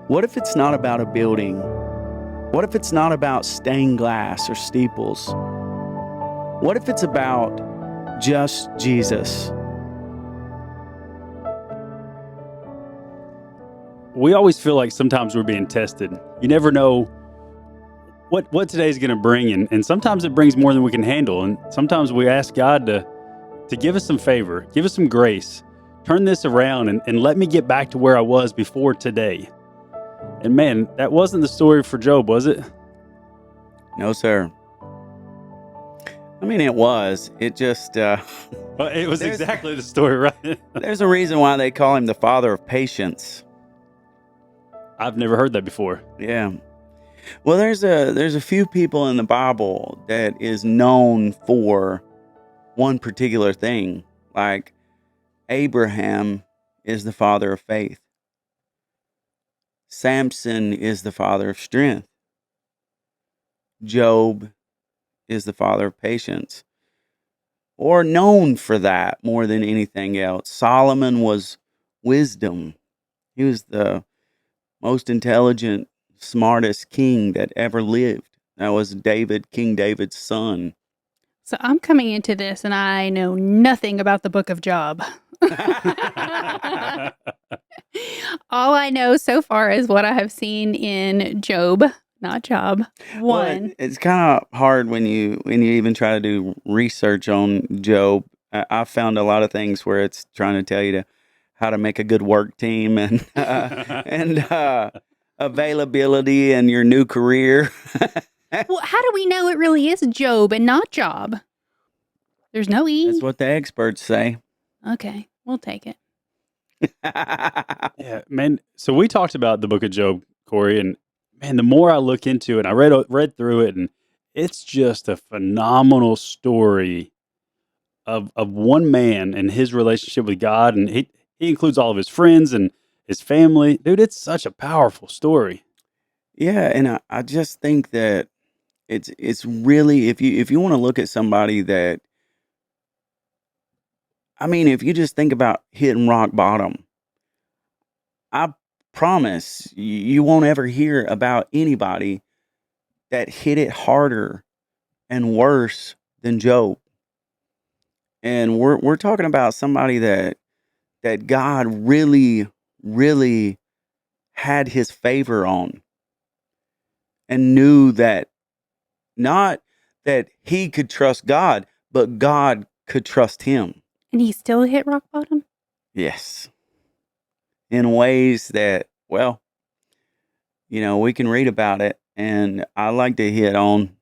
What if it's not about a building? What if it's not about stained glass or steeples? What if it's about just Jesus? We always feel like sometimes we're being tested. You never know what today's going to bring, and sometimes it brings more than we can handle. And sometimes we ask God to give us some favor, give us some grace, turn this around, and let me get back to where I was before today. And man, that wasn't the story for Job, was it? No, sir. I mean, it was. It just... Well, it was exactly the story, right? There's a reason why they call him the father of patience. I've never heard that before. Yeah. Well, there's a few people in the Bible that is known for one particular thing. Like Abraham is the father of faith. Samson is the father of strength. Job is the father of patience, or known for that more than anything else. Solomon was wisdom. He was the most intelligent, smartest king that ever lived. That was King David's son. So I'm coming into this and I know nothing about the book of Job. All I know so far is what I have seen in Job, not Job, 1. Well, it's kind of hard when you even try to do research on Job. I found a lot of things where it's trying to tell you how to make a good work team and availability and your new career. Well, how do we know it really is Job and not Job? There's no E. That's what the experts say. Okay, we'll take it. Yeah, man. So we talked about the book of Job, Cory, and man, the more I look into it, I read through it, and it's just a phenomenal story of one man and his relationship with God, and he includes all of his friends and his family. Dude, it's such a powerful story. Yeah, and I just think that it's really, if you want to look at somebody that, I mean, if you just think about hitting rock bottom, I promise you won't ever hear about anybody that hit it harder and worse than Job. And we're talking about somebody that God really, really had his favor on, and knew that not that he could trust God, but God could trust him. And he still hit rock bottom? Yes. In ways that, well, we can read about it, and I like to hit on,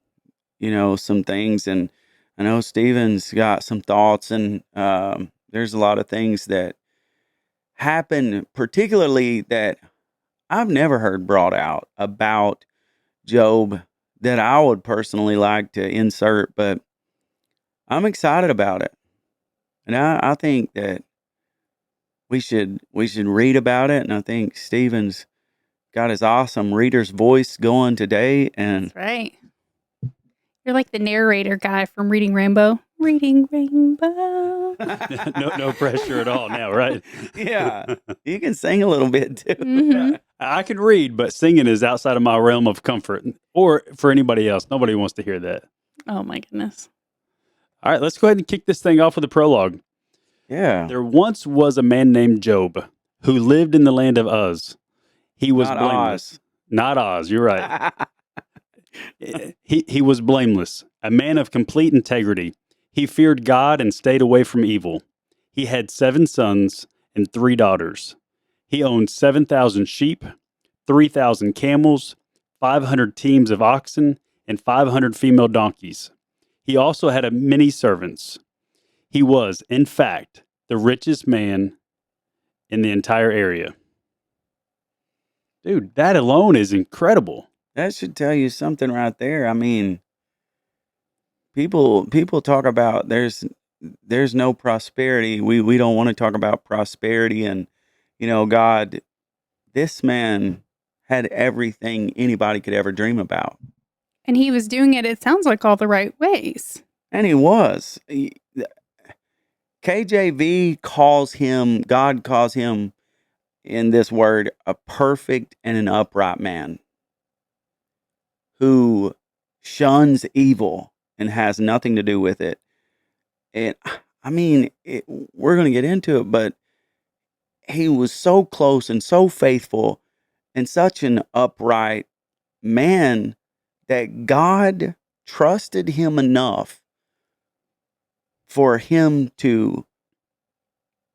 some things, and I know Stephen's got some thoughts, and there's a lot of things that happen, particularly that I've never heard brought out about Job, that I would personally like to insert, but I'm excited about it. And I think that we should read about it, and I think Stephen's got his awesome reader's voice going today. And that's right. You're like the narrator guy from Reading Rainbow. Reading Rainbow. No pressure at all now, right? Yeah, you can sing a little bit too. Mm-hmm. I can read, but singing is outside of my realm of comfort, or for anybody else. Nobody wants to hear that. Oh my goodness. All right, let's go ahead and kick this thing off with a prologue. Yeah. There once was a man named Job who lived in the land of Uz. He was Not blameless. Oz. Not Oz, you're right. He was blameless, a man of complete integrity. He feared God and stayed away from evil. He had 7 sons and 3 daughters. He owned 7,000 sheep, 3,000 camels, 500 teams of oxen, and 500 female donkeys. He also had many servants. He was, in fact, the richest man in the entire area. Dude, that alone is incredible. That should tell you something right there. I mean, people talk about there's no prosperity. We don't want to talk about prosperity, and God, this man had everything anybody could ever dream about. And he was doing it sounds like all the right ways. And he was. KJV God calls him in this word a perfect and an upright man who shuns evil and has nothing to do with it. And I mean, we're going to get into it, but he was so close and so faithful and such an upright man that God trusted him enough for him to,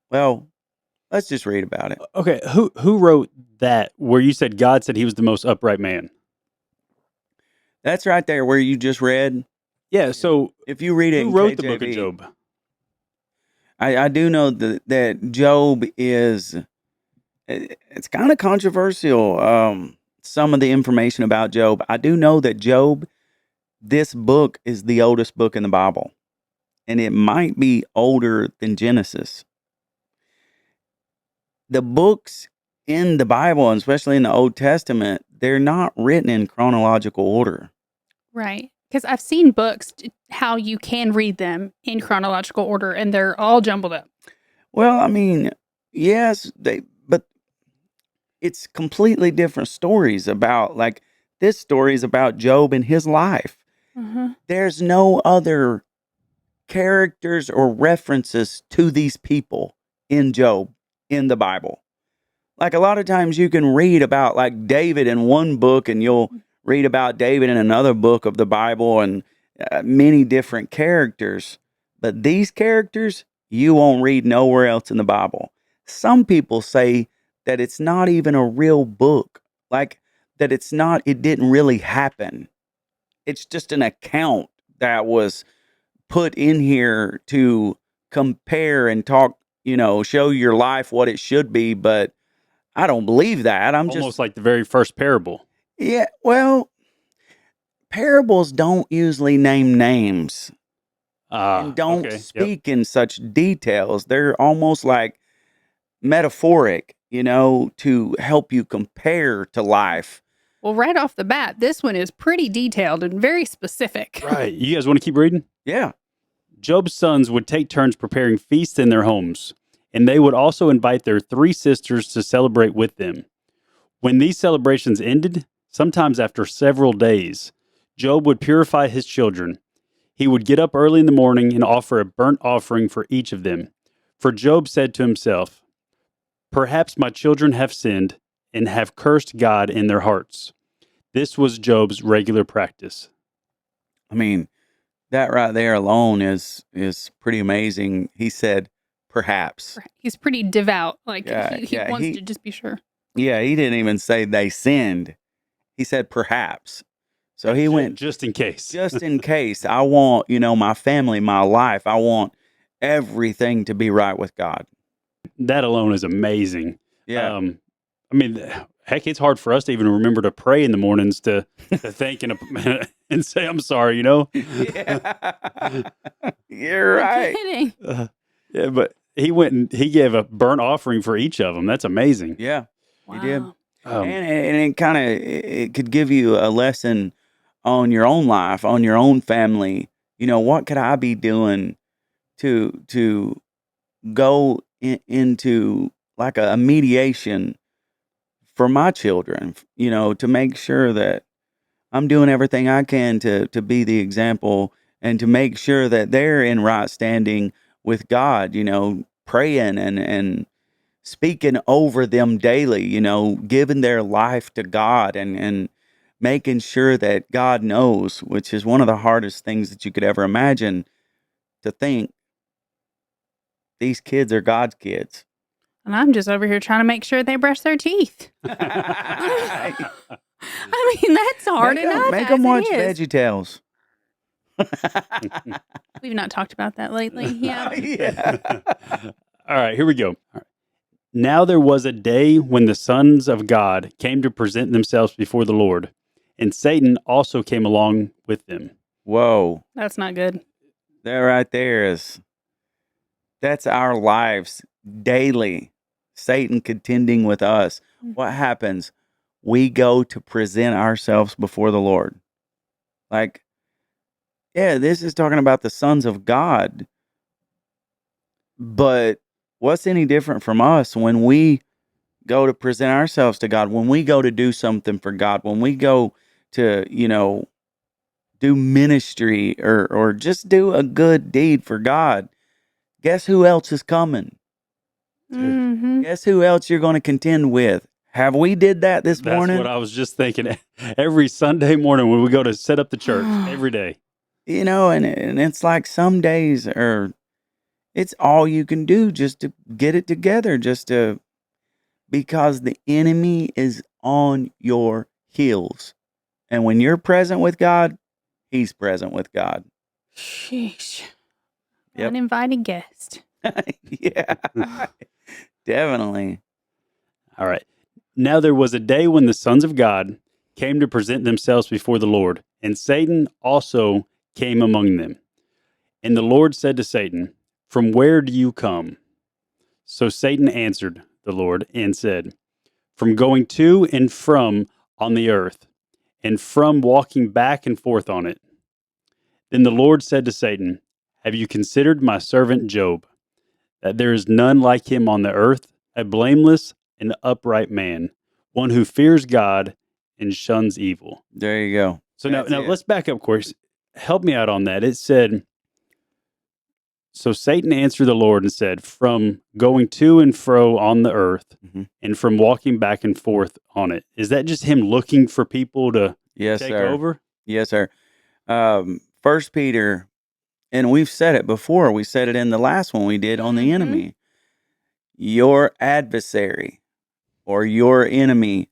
well, let's just read about it. Okay, who wrote that where you said God said he was the most upright man? That's right there where you just read. Yeah, so If you read it who in wrote the book of KJV, Job? I do know that Job is, it's kind of controversial. Some of the information about Job. I do know that Job, this book is the oldest book in the Bible, and it might be older than Genesis. The books in the Bible, and especially in the Old Testament, they're not written in chronological order. Right. Because I've seen books, how you can read them in chronological order, and they're all jumbled up. Well, I mean, yes, but it's completely different stories about, like, this story is about Job and his life. Mm-hmm. There's no other characters or references to these people in Job in the Bible. Like, a lot of times you can read about, like, David in one book, and you'll read about David in another book of the Bible, and many different characters. But these characters, you won't read nowhere else in the Bible. Some people say that it's not even a real book, like that it didn't really happen. It's just an account that was put in here to compare and talk, show your life what it should be. But I don't believe that. I'm Almost just, like the very first parable. yeah, well, parables don't usually name names and don't Okay. Yep. speak in such details. They're almost like metaphoric, to help you compare to life. Well, right off the bat, this one is pretty detailed and very specific. Right. You guys want to keep reading? Yeah. Job's sons would take turns preparing feasts in their homes, and they would also invite their 3 sisters to celebrate with them. When these celebrations ended, sometimes after several days, Job would purify his children. He would get up early in the morning and offer a burnt offering for each of them. For Job said to himself, "Perhaps my children have sinned and have cursed God in their hearts." This was Job's regular practice. I mean, that right there alone is pretty amazing. He said, perhaps. He's pretty devout. Like, Yeah, he yeah, wants to just be sure. Yeah, he didn't even say they sinned. He said perhaps. So he went, Just in case. just in case. I want, my family, my life. I want everything to be right with God. That alone is amazing. Yeah. I mean, heck, it's hard for us to even remember to pray in the mornings to thank and say, "I'm sorry," Yeah. You're No right. kidding. Yeah, but he went and he gave a burnt offering for each of them. That's amazing. Yeah, he did. Wow. And it kind of, it could give you a lesson on your own life, on your own family. What could I be doing to go into like a mediation for my children, to make sure that I'm doing everything I can to be the example, and to make sure that they're in right standing with God, praying and speaking over them daily, giving their life to God, and making sure that God knows, which is one of the hardest things that you could ever imagine, to think these kids are God's kids. And I'm just over here trying to make sure they brush their teeth. I mean, that's hard enough. Make as them it watch is. VeggieTales. We've not talked about that lately. Yeah. Yeah. All right, here we go. All right. Now there was a day when the sons of God came to present themselves before the Lord, and Satan also came along with them. Whoa. That's not good. That right there that's our lives daily. Satan contending with us. What happens? We go to present ourselves before the Lord. Like, yeah, this is talking about the sons of God. But what's any different from us when we go to present ourselves to God, when we go to do something for God, when we go to, do ministry or just do a good deed for God, guess who else is coming? Mm-hmm. Guess who else you're going to contend with? Have we did that this That's morning? what I was just thinking. Every Sunday morning when we go to set up the church, every day. And it's like some days it's all you can do just to get it together, because the enemy is on your heels. And when you're present with God, he's present with God. Sheesh. Yep. Uninvited guest. Yeah, definitely. All right. Now there was a day when the sons of God came to present themselves before the Lord, and Satan also came among them. And the Lord said to Satan, "From where do you come?" So Satan answered the Lord and said, "From going to and from on the earth, and from walking back and forth on it." Then the Lord said to Satan, "Have you considered my servant Job, that there is none like him on the earth, a blameless and upright man, one who fears God and shuns evil?" There you go. So now That's it. let's back up, Cory. Help me out on that. It said, so Satan answered the Lord and said, "From going to and fro on the earth, Mhm. and from walking back and forth on it." Is that just him looking for people to Yes, take sir. over? Yes, sir. 1 Peter, and we've said it before. We said it in the last one we did on the Mhm. enemy. Your adversary or your enemy.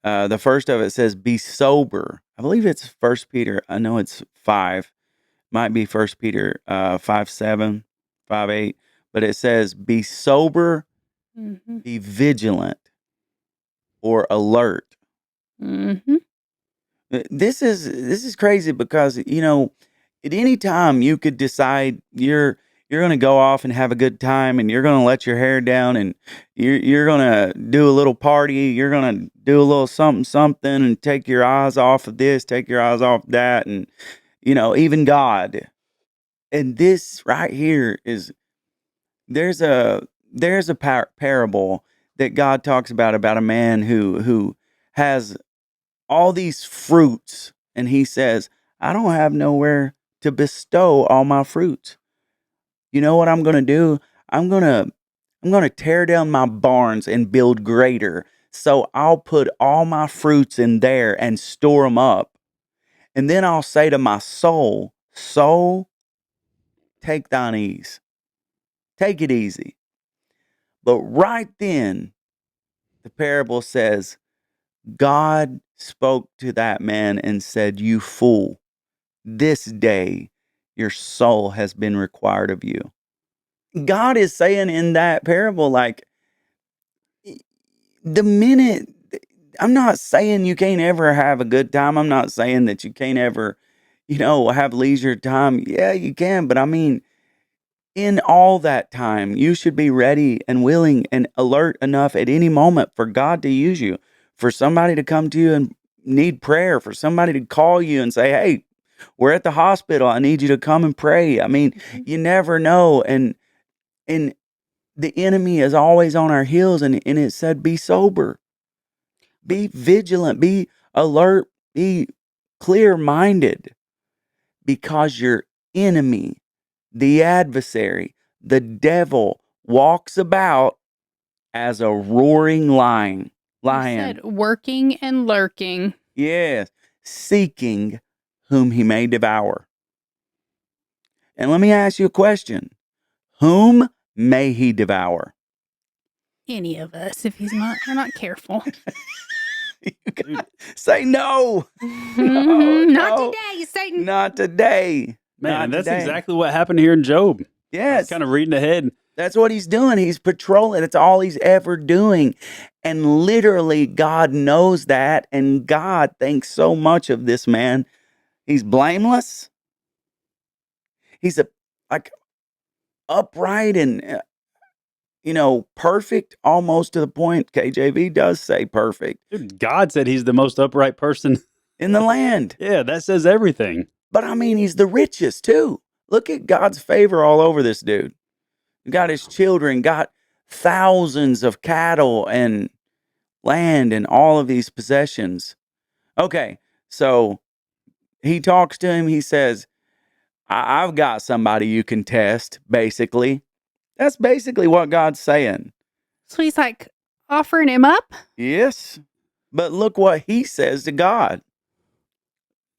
The first of it says, "Be sober." I believe it's 1 Peter. I know it's 5. Might be 1 Peter 5:7, 5:8. But it says, "Be sober, Mm-hmm. be vigilant, or alert." Mm-hmm. This is crazy because at any time you could decide you're going to go off and have a good time, and you're going to let your hair down, and you're going to do a little party, you're going to do a little something and take your eyes off of this, take your eyes off that, and even God. And this right here is there's a parable that God talks about a man who has all these fruits, and he says, "I don't have nowhere to bestow all my fruits. You know what I'm going to do? I'm going to tear down my barns and build greater. So I'll put all my fruits in there and store them up. And then I'll say to my soul, soul, take thine ease. Take it easy." But right then, the parable says, God spoke to that man and said, "You fool, this day your soul has been required of you." God is saying in that parable, like, the minute, I'm not saying you can't ever have a good time. I'm not saying that you can't ever, have leisure time. Yeah, you can. But I mean, in all that time, you should be ready and willing and alert enough at any moment for God to use you, for somebody to come to you and need prayer, for somebody to call you and say, "Hey, we're at the hospital. I need you to come and pray." I mean, you never know. And the enemy is always on our heels. And it said, be sober, be vigilant, be alert, be clear minded, because your enemy, the adversary, the devil, walks about as a roaring lion. You said working and lurking. Yes, seeking whom he may devour. And let me ask you a question. Whom may he devour? Any of us, if we're not careful. You gotta say no. Not no. today, Satan. Not today. Man, Not and that's today. exactly what happened here in Job. I was Yes. kind of reading ahead. That's what he's doing. He's patrolling. That's all he's ever doing. And literally, God knows that. And God thinks so much of this man. He's blameless. He's like upright and, perfect, almost to the point. KJV does say perfect Dude, God said he's the most upright person. in the land. Yeah, that says everything. But I mean, he's the richest too. Look at God's favor all over this dude. Got his children, got thousands of cattle, and land and all of these possessions. Okay, so he talks to him. He says, I've got somebody you can test, basically. That's basically what God's saying. So he's like offering him up? Yes, but look what he says to God.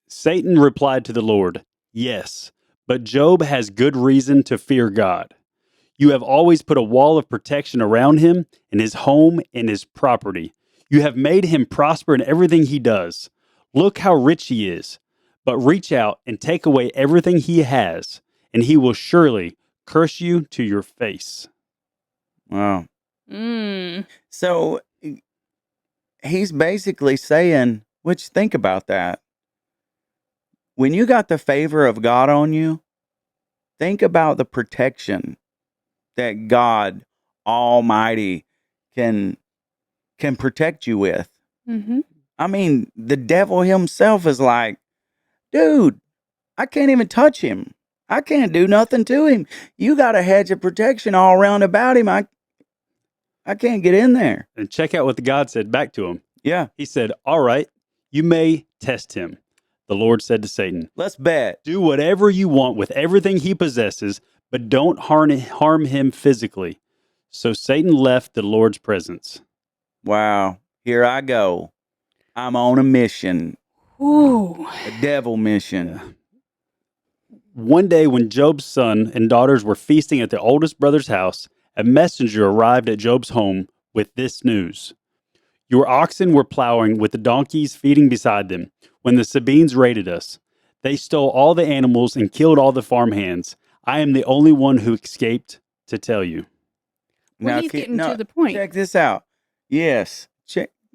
Satan replied to the Lord, "Yes, but Job has good reason to fear God. You have always put a wall of protection around him and his home and his property. You have made him prosper in everything he does. Look how rich he is. But reach out and take away everything he has, and he will surely curse you to your face." Wow. Mm. So he's basically saying, which think about that. When you got the favor of God on you, think about the protection that God Almighty can protect you with. Mm-hmm. I mean, the devil himself is like, dude, I can't even touch him. I can't do nothing to him. You got a hedge of protection all around about him. I can't get in there. And check out what God said back to him. Yeah, He said, "All right, you may test him." The Lord said to Satan, let's bet. "Do whatever you want with everything he possesses, but don't harm him physically." So Satan left the Lord's presence. Wow, here I go. I'm on a mission, Ooh. a devil mission. One day, when Job's son and daughters were feasting at the oldest brother's house, a messenger arrived at Job's home with this news: "Your oxen were plowing with the donkeys feeding beside them when the Sabines raided us. They stole all the animals and killed all the farmhands. I am the only one who escaped to tell you." Well, he's getting to the point. Check this out. Yes.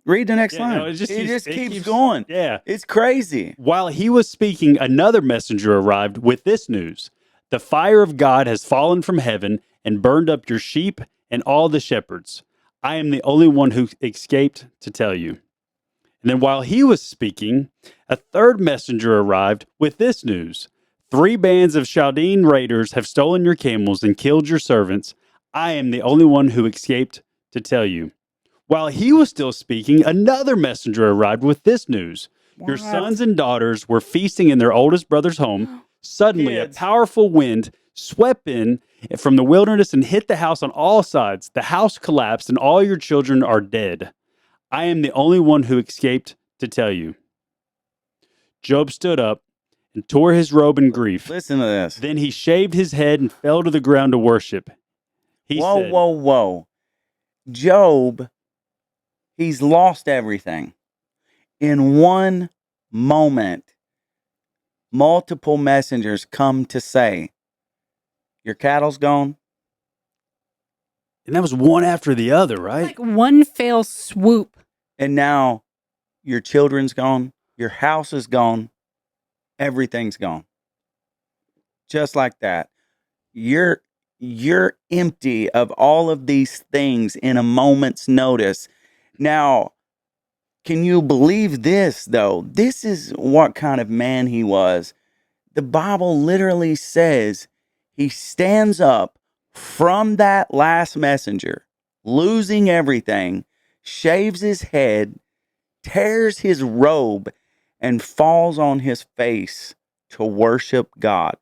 Read the next Yeah, line. no, it just it keeps going. Yeah. It's crazy. While he was speaking, another messenger arrived with this news: "The fire of God has fallen from heaven and burned up your sheep and all the shepherds. I am the only one who escaped to tell you." And then while he was speaking, a third messenger arrived with this news: "Three bands of Chaldean raiders have stolen your camels and killed your servants. I am the only one who escaped to tell you." While he was still speaking, another messenger arrived with this news: "Your What? sons and daughters were feasting in their oldest brother's home. Suddenly, Kids. a powerful wind swept in from the wilderness and hit the house on all sides. The house collapsed, and all your children are dead. I am the only one who escaped to tell you." Job stood up and tore his robe in grief. Listen to this. Then he shaved his head and fell to the ground to worship. He said, Whoa. Job, he's lost everything. In one moment, multiple messengers come to say, your cattle's gone. and that was one after the other, right? Like one fell swoop. And now your children's gone. Your house is gone. Everything's gone. Just like that. You're empty of all of these things in a moment's notice. Now, can you believe this, though? This is what kind of man he was. The Bible literally says he stands up from that last messenger, losing everything, shaves his head, tears his robe, and falls on his face to worship God.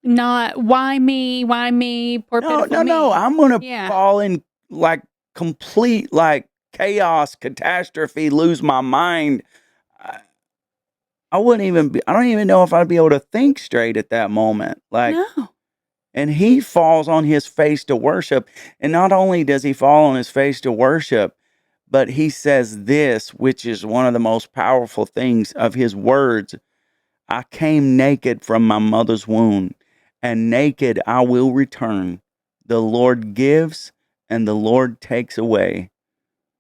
Not why me, poor pitiful me. No. I'm going to Yeah. fall in like complete like chaos, catastrophe, lose my mind. I don't even know if I'd be able to think straight at that moment. Like, No. and he falls on his face to worship. And not only does he fall on his face to worship, but he says this, which is one of the most powerful things of his words: "I came naked from my mother's womb, and naked I will return. The Lord gives, and the Lord takes away.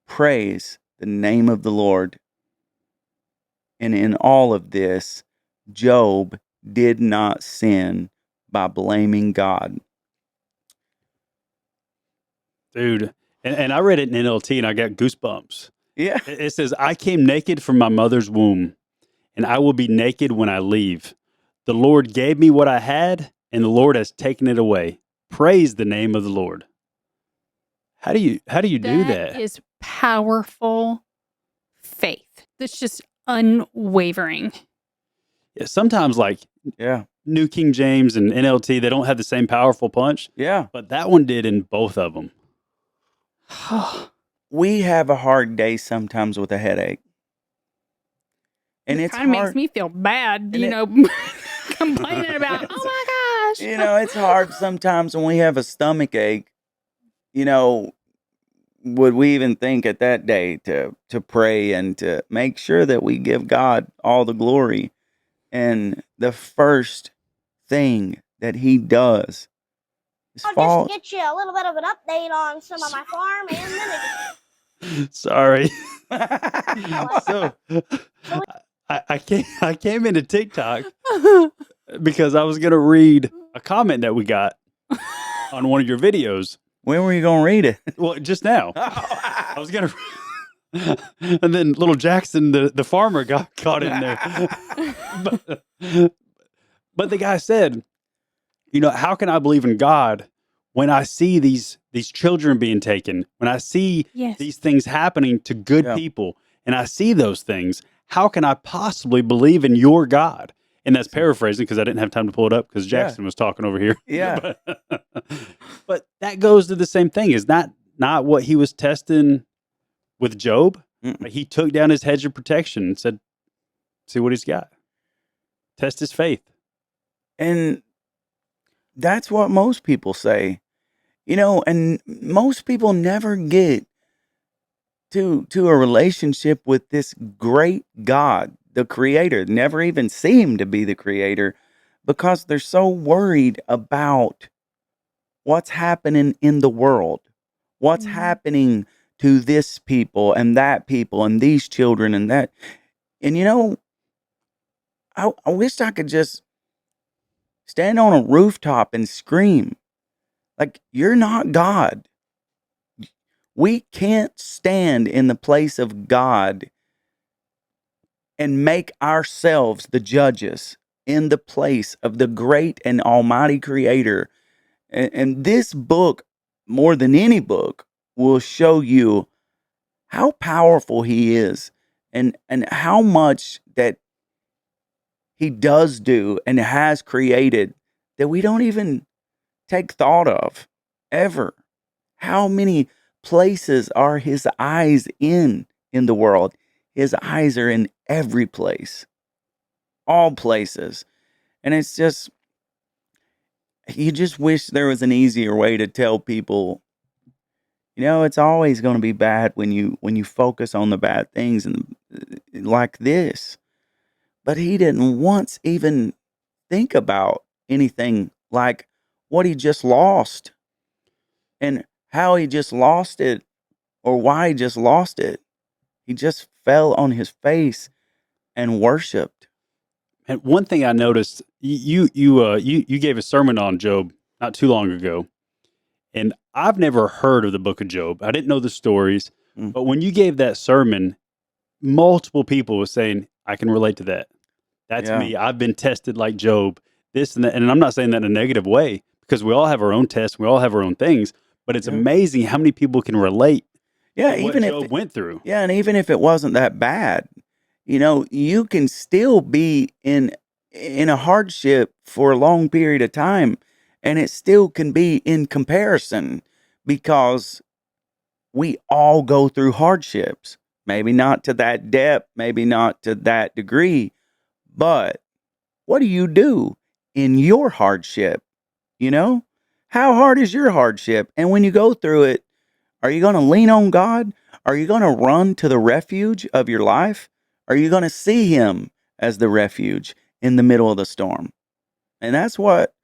Praise the name of the Lord." And in all of this, Job did not sin by blaming God. Dude. And I read it in NLT and I got goosebumps. Yeah. It says, "I came naked from my mother's womb, and I will be naked when I leave. The Lord gave me what I had, and the Lord has taken it away. Praise the name of the Lord." How do you do that? That is powerful faith. That's just unwavering. Yeah, sometimes like Yeah. New King James and NLT, they don't have the same powerful punch, Yeah. but that one did in both of them. We have a hard day sometimes with a headache. And it it's kind of makes hard. me feel bad, And complaining about, oh my gosh. It's hard sometimes when we have a stomach ache. Would we even think at that day to pray and to make sure that we give God all the glory? And the first thing that he does is Just to get you a little bit of an update on some of my farm and Sorry. So I came into TikTok because I was going to read a comment that we got on one of your videos. when were you gonna read it? Well, just now. I was going to, and then little Jackson, the farmer, got caught in there. But the guy said, how can I believe in God when I see these children being taken, when I see Yes. these things happening to good Yeah. people, and I see those things? How can I possibly believe in your God? And that's paraphrasing because I didn't have time to pull it up because Jackson was talking over here. Yeah. But that goes to the same thing. Is that not what he was testing with Job? Mm-mm. Like, he took down his hedge of protection and said, see what he's got. Test his faith. And that's what most people say. And most people never get to a relationship with this great God, the creator, never even seem to be the creator because they're so worried about what's happening in the world, what's Mhm. happening to this people and that people and these children and that. And I wish I could just stand on a rooftop and scream, like, you're not God. We can't stand in the place of God and make ourselves the judges in the place of the great and almighty creator. And this book, more than any book, will show you how powerful he is and how much that he does do and has created that we don't even take thought of ever. How many places are his eyes in the world? His eyes are in every place, all places. And it's just, you just wish there was an easier way to tell people, it's always going to be bad when you focus on the bad things and like this. But he didn't once even think about anything like what he just lost and how he just lost it or why he just lost it. He just fell on his face and worshiped. And one thing I noticed, you gave a sermon on Job not too long ago, and I've never heard of the book of Job. I didn't know the stories, Mm. but when you gave that sermon, multiple people were saying, I can relate to that. That's Yeah. me. I've been tested like Job, this and that. And I'm not saying that in a negative way because we all have our own tests. We all have our own things, but it's Yeah. amazing how many people can relate Yeah, to what even Job if went through. yeah, and even if it wasn't that bad, you can still be in a hardship for a long period of time, and it still can be in comparison because we all go through hardships. Maybe not to that depth, maybe not to that degree, but what do you do in your hardship? How hard is your hardship? And when you go through it, are you going to lean on God? Are you going to run to the refuge of your life? Are you going to see him as the refuge in the middle of the storm? And that's what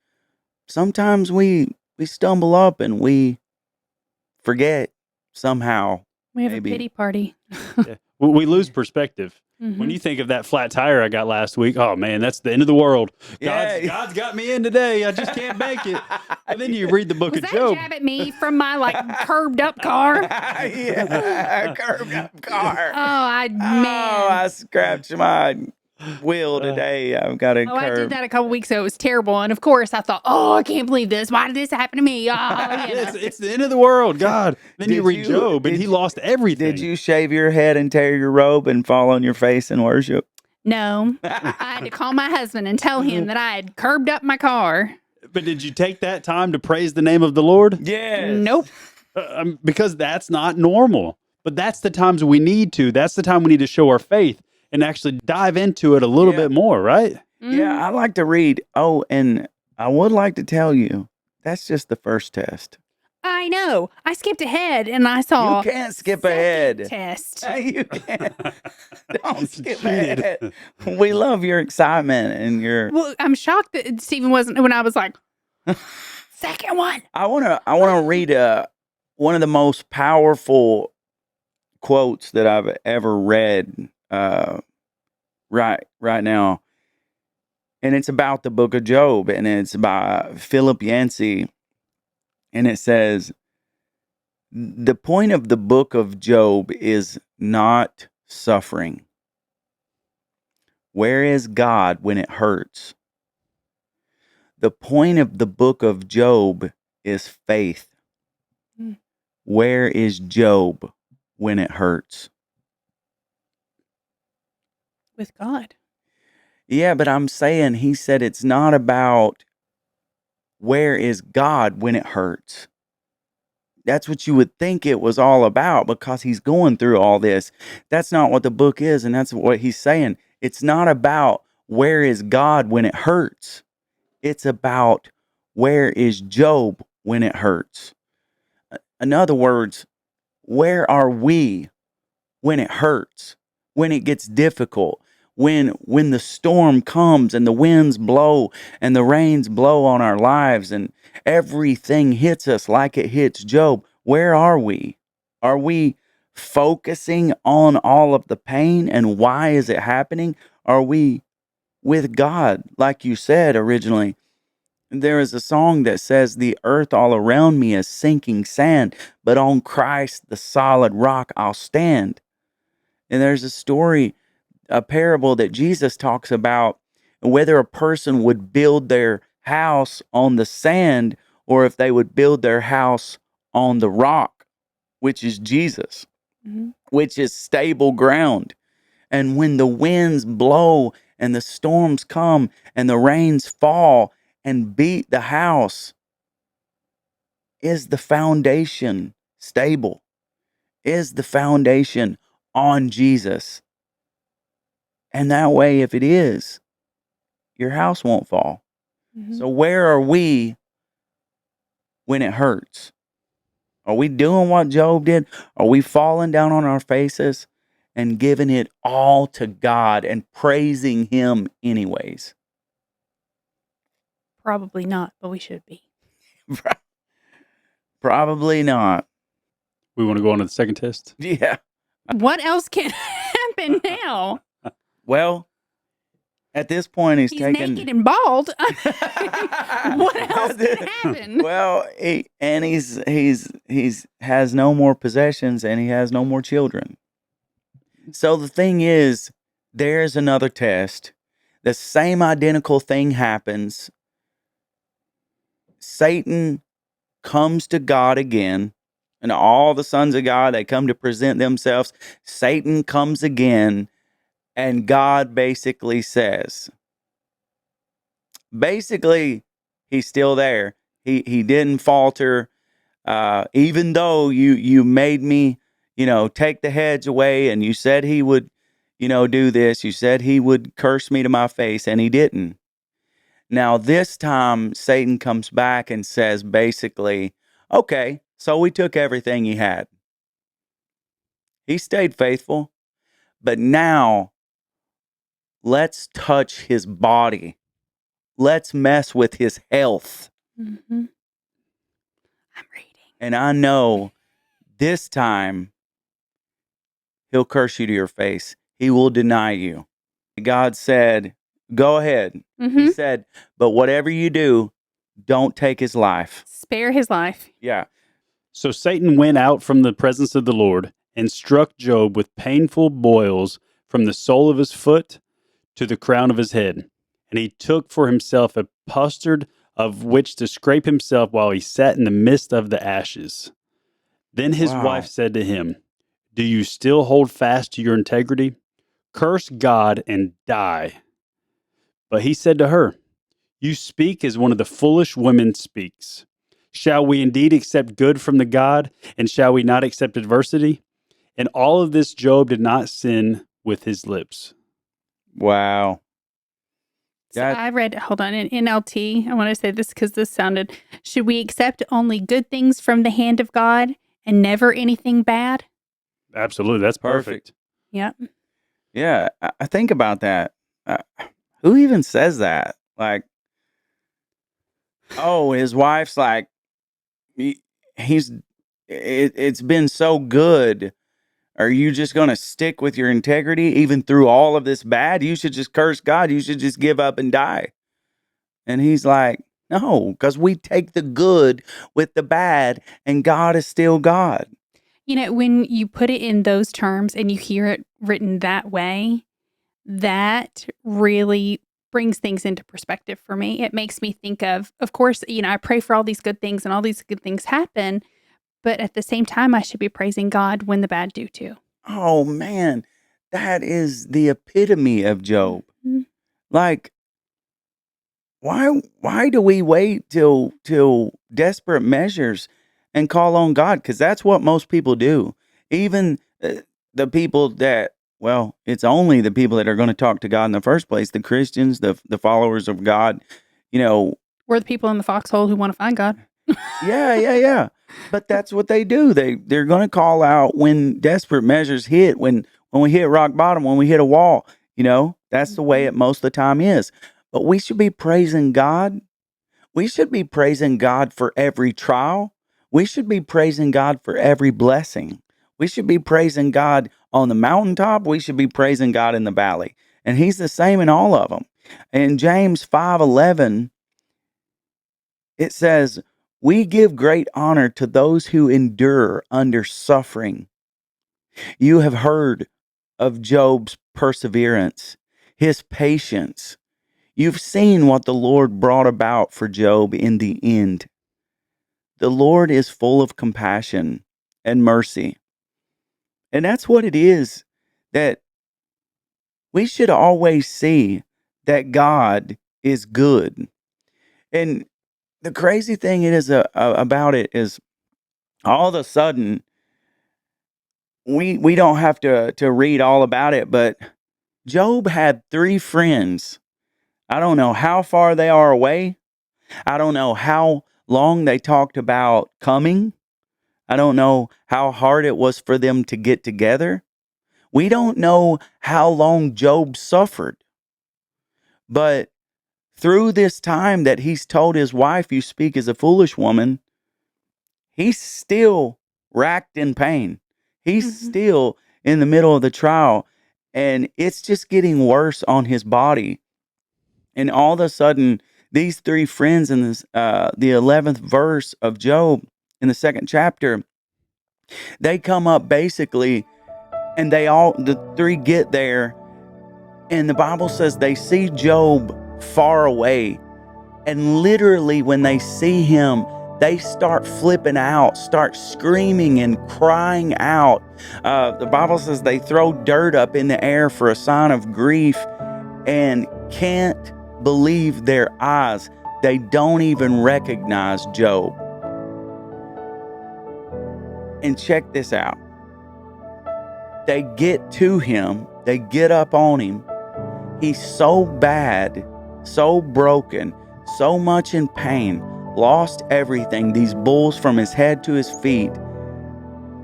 sometimes we stumble up and we forget somehow. We have Maybe. a pity party. Yeah. We lose perspective. Mhm. When you think of that flat tire I got last week, oh man, that's the end of the world. Yeah. God's got me in today. I just can't make it. And then you read the book Was of that Job. a jab at me from my curved up car? Yeah, curved up car. Oh, Oh, I scratched my wheel today. I've got a Oh, I did curb. that a couple weeks ago. It was terrible. And of course, I thought, oh, I can't believe this. Why did this happen to me? Oh, It's the end of the world, God. Then you Did read you- Job, and did he you- lost everything. Did you shave your head and tear your robe and fall on your face and worship? No, I had to call my husband and tell him that I had curbed up my car. But did you take that time to praise the name of the Lord? Yes. Nope. Because that's not normal. But that's the times we need to. That's the time we need to show our faith and actually dive into it a little bit more, right? Yeah, I like to read. Oh, and I would like to tell you, that's just the first test. I know. I skipped ahead and I saw. You can't skip second ahead. Test. You can't. Don't skip Cheated. ahead. We love your excitement and your. Well, I'm shocked that Stephen wasn't when I was like, second one. I wanna read one of the most powerful quotes that I've ever read right now, and it's about the book of Job, and it's by Philip Yancey, and it says, the point of the book of Job is not suffering. Where is God when it hurts? The point of the book of Job is faith. Mm. Where is Job when it hurts? With God. Yeah, but I'm saying he said it's not about where is God when it hurts. That's what you would think it was all about because he's going through all this. That's not what the book is, and that's what he's saying. It's not about where is God when it hurts. It's about where is Job when it hurts. In other words, where are we when it hurts, when it gets difficult, when the storm comes and the winds blow and the rains blow on our lives and everything hits us like it hits Job? Where are we? Are we focusing on all of the pain and why is it happening? Are we with God, like you said originally? There is a song that says, the earth all around me is sinking sand, but on Christ, the solid rock, I'll stand. And there's a story, a parable that Jesus talks about whether a person would build their house on the sand or if they would build their house on the rock, which is Jesus, which is stable ground. And when the winds blow and the storms come and the rains fall and beat the house, is the foundation stable? Is the foundation on Jesus? And that way, if it is, your house won't fall. So where are we when it hurts? Are we doing what Job did? Are we falling down on our faces and giving it all to God and praising him anyways? Probably not, but we should be. Probably not. We want to go on to the second test. Yeah. What else can happen now? Well, at this point, he's He's taking. naked and bald. What else can happen? Well, he's has no more possessions and he has no more children. So the thing is, there's another test. The same identical thing happens. Satan comes to God again, and all the sons of God, they come to present themselves. Satan comes again, and God basically says, he's still there. He didn't falter. Even though you made me, take the hedge away, and you said he would, do this. You said he would curse me to my face, and he didn't. Now this time, Satan comes back and says basically, okay, so we took everything he had. He stayed faithful, but now let's touch his body. Let's mess with his health. I'm reading. And I know this time he'll curse you to your face. He will deny you. God said, go ahead. He said, but whatever you do, don't take his life. Spare his life. Yeah. So Satan went out from the presence of the Lord and struck Job with painful boils from the sole of his foot to the crown of his head. And he took for himself a potsherd of which to scrape himself while he sat in the midst of the ashes. Then his wife Wow. said to him, "Do you still hold fast to your integrity? Curse God and die." But he said to her, "You speak as one of the foolish women speaks. Shall we indeed accept good from the God, and shall we not accept adversity?" In all of this, Job did not sin with his lips. Wow. So That I read, hold on, in NLT. I want to say this because this sounded, should we accept only good things from the hand of God and never anything bad? Absolutely. That's perfect. perfect. Yep. Yeah, I think about that. Uh, who even says that? Like, oh, his wife's like, he, he's. It's been so good. Are you just going to stick with your integrity even through all of this bad? You should just curse God. You should just give up and die. And he's like, no, because we take the good with the bad, and God is still God. You know, when you put it in those terms and you hear it written that way, that really brings things into perspective for me. It makes me think of course, you know, I pray for all these good things and all these good things happen, but at the same time, I should be praising God when the bad do too. Oh, man, that is the epitome of Job. Mhm. Like, why do we wait till desperate measures and call on God? Because that's what most people do. Even the people that, well, it's only the people that are going to talk to God in the first place, the Christians, the followers of God. You know, We're the people in the foxhole who want to find God. yeah. But that's what they do. They're going to call out when desperate measures hit, when we hit rock bottom, when we hit a wall. You know, that's the way it most of the time is. But we should be praising God. We should be praising God for every trial. We should be praising God for every blessing. We should be praising God on the mountaintop. We should be praising God in the valley. And he's the same in all of them. In James 5:11, it says, "We give great honor to those who endure under suffering." You have heard of Job's perseverance, his patience. You've seen what the Lord brought about for Job in the end. The Lord is full of compassion and mercy. And that's what it is, that we should always see that God is good. And the crazy thing about it is, all of a sudden, we don't have to read all about it, but Job had 3 friends. I don't know how far they are away. I don't know how long they talked about coming. I don't know how hard it was for them to get together. We don't know how long Job suffered. But through this time that he's told his wife, "You speak as a foolish woman," he's still racked in pain. He's Mhm. still in the middle of the trial, and it's just getting worse on his body. And all of a sudden, these 3 friends in this, the 11th verse of Job in the 2nd chapter, they come up basically, and the 3 get there, and the Bible says they see Job far away. And literally, when they see him, they start flipping out, start screaming and crying out. The Bible says they throw dirt up in the air for a sign of grief and can't believe their eyes. They don't even recognize Job. And check this out. They get to him, they get up on him. He's so bad, so broken, so much in pain, lost everything, these bulls from his head to his feet.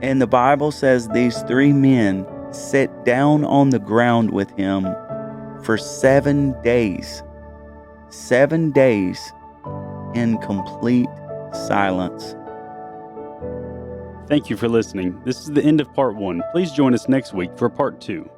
And the Bible says these 3 men sit down on the ground with him for 7 days. 7 days in complete silence. Thank you for listening. This is the end of part 1. Please join us next week for part 2.